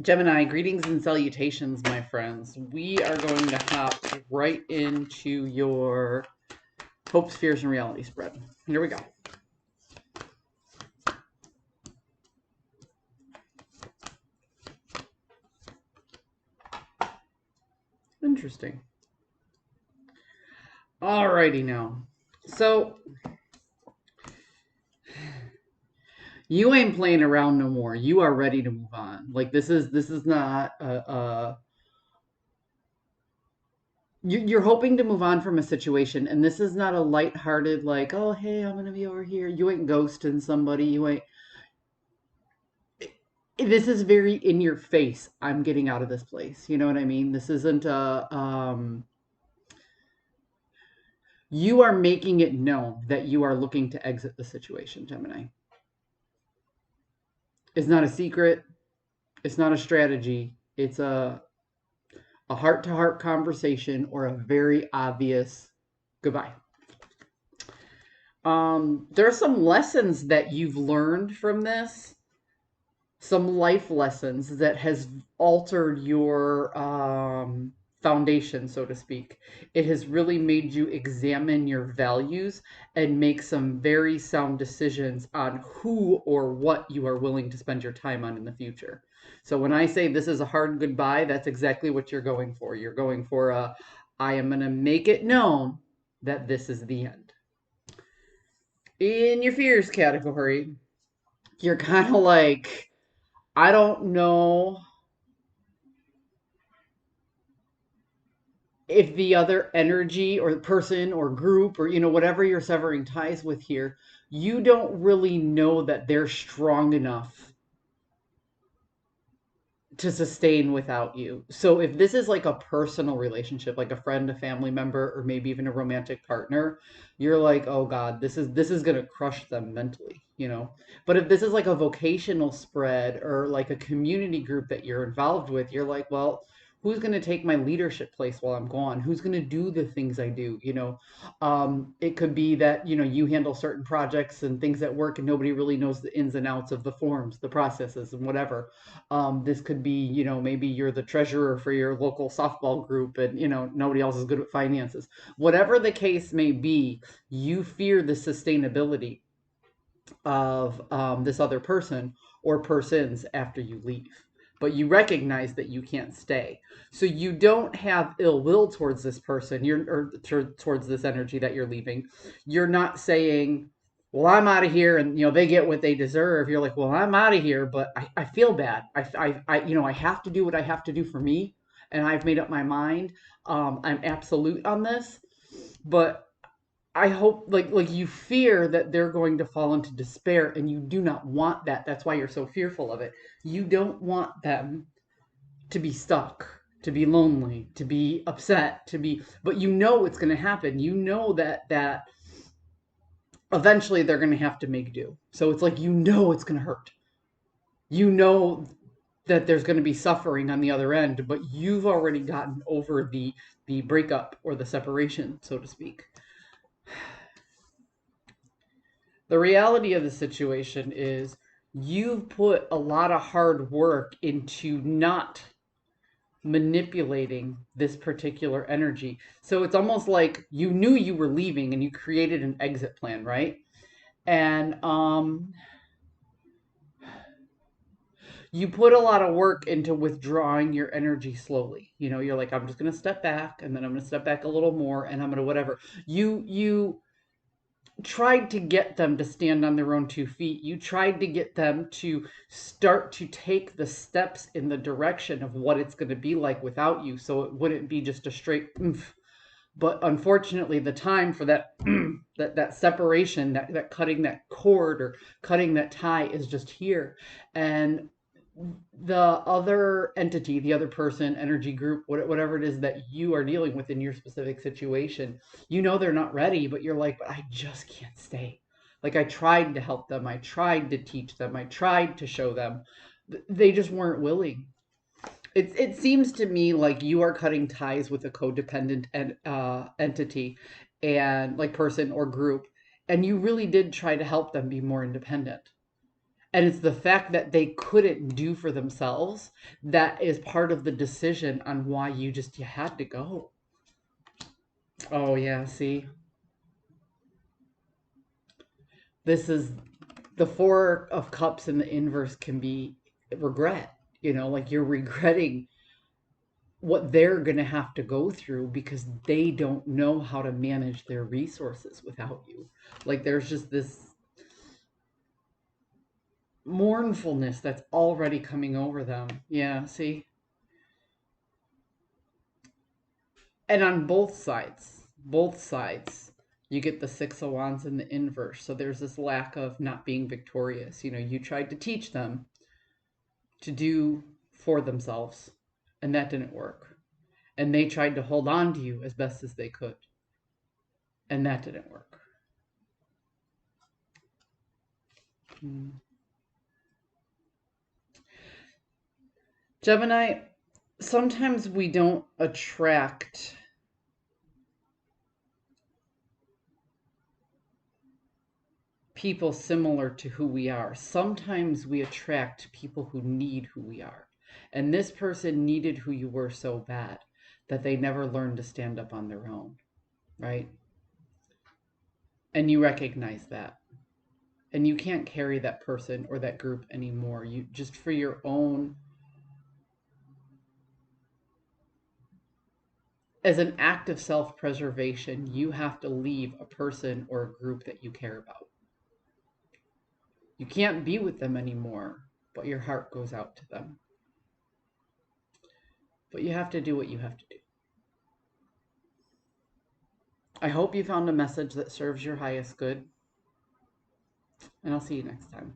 Gemini, greetings and salutations, my friends. We are going to hop right into your hopes, fears, and reality spread. Here we go. Interesting. Alrighty now. So you ain't playing around no more. You are ready to move on. Like this is not you're hoping to move on from a situation, and this is not a lighthearted like, oh hey, I'm gonna be over here. You ain't ghosting somebody. You ain't. This is very in your face. I'm getting out of this place. You know what I mean? This isn't a you are making it known that you are looking to exit the situation, Gemini. It's not a secret. It's not a strategy. It's a heart-to-heart conversation or a very obvious goodbye. There are some lessons that you've learned from this, some life lessons that has altered your foundation, so to speak. It has really made you examine your values and make some very sound decisions on who or what you are willing to spend your time on in the future. So when I say this is a hard goodbye, that's exactly what you're going for. You're going for a, I am going to make it known that this is the end. In your fears category, you're kind of like, I don't know if the other energy or person or group or whatever you're severing ties with here, you don't really know that they're strong enough to sustain without you. So if this is like a personal relationship, like a friend, a family member, or maybe even a romantic partner, you're like, oh God, this is gonna crush them mentally. But if this is like a vocational spread or like a community group that you're involved with, you're like, well, who's gonna take my leadership place while I'm gone? Who's gonna do the things I do? It could be that you handle certain projects and things at work and nobody really knows the ins and outs of the forms, the processes, and whatever. This could be, maybe you're the treasurer for your local softball group and, nobody else is good at finances. Whatever the case may be, you fear the sustainability of this other person or persons after you leave. But you recognize that you can't stay. So you don't have ill will towards this person, towards this energy that you're leaving. You're not saying, well, I'm out of here and they get what they deserve. You're like, well, I'm out of here, but I feel bad. I have to do what I have to do for me, and I've made up my mind. I'm absolute on this, but I hope, like you fear that they're going to fall into despair, and you do not want that. That's why you're so fearful of it. You don't want them to be stuck, to be lonely, to be upset, but you know it's going to happen. You know that eventually they're going to have to make do. So it's like it's going to hurt. You know that there's going to be suffering on the other end, but you've already gotten over the breakup or the separation, so to speak. The reality of the situation is you've put a lot of hard work into not manipulating this particular energy. So it's almost like you knew you were leaving and you created an exit plan, right? And you put a lot of work into withdrawing your energy slowly. You're like, I'm just going to step back, and then I'm going to step back a little more, and I'm going to whatever. You tried to get them to stand on their own 2 feet. You tried to get them to start to take the steps in the direction of what it's going to be like without you, so it wouldn't be just a straight oomph. But unfortunately, the time for that that separation, that cutting that cord or cutting that tie is just here. And the other entity, the other person, energy group, whatever it is that you are dealing with in your specific situation, they're not ready, but you're like, but I just can't stay. Like, I tried to help them, I tried to teach them, I tried to show them. They just weren't willing. It seems to me like you are cutting ties with a codependent entity and like person or group, and you really did try to help them be more independent. And it's the fact that they couldn't do for themselves that is part of the decision on why you had to go. Oh, yeah, see, this is the Four of Cups in the inverse can be regret, like you're regretting what they're going to have to go through because they don't know how to manage their resources without you. Like there's just this mournfulness that's already coming over them. Yeah, see? And on both sides, you get the Six of Wands in the inverse. So there's this lack of not being victorious. You tried to teach them to do for themselves, and that didn't work. And they tried to hold on to you as best as they could, and that didn't work. Hmm. Gemini, sometimes we don't attract people similar to who we are. Sometimes we attract people who need who we are. And this person needed who you were so bad that they never learned to stand up on their own, right? And you recognize that. And you can't carry that person or that group anymore. You just for your own, as an act of self-preservation, you have to leave a person or a group that you care about. You can't be with them anymore, but your heart goes out to them. But you have to do what you have to do. I hope you found a message that serves your highest good, and I'll see you next time.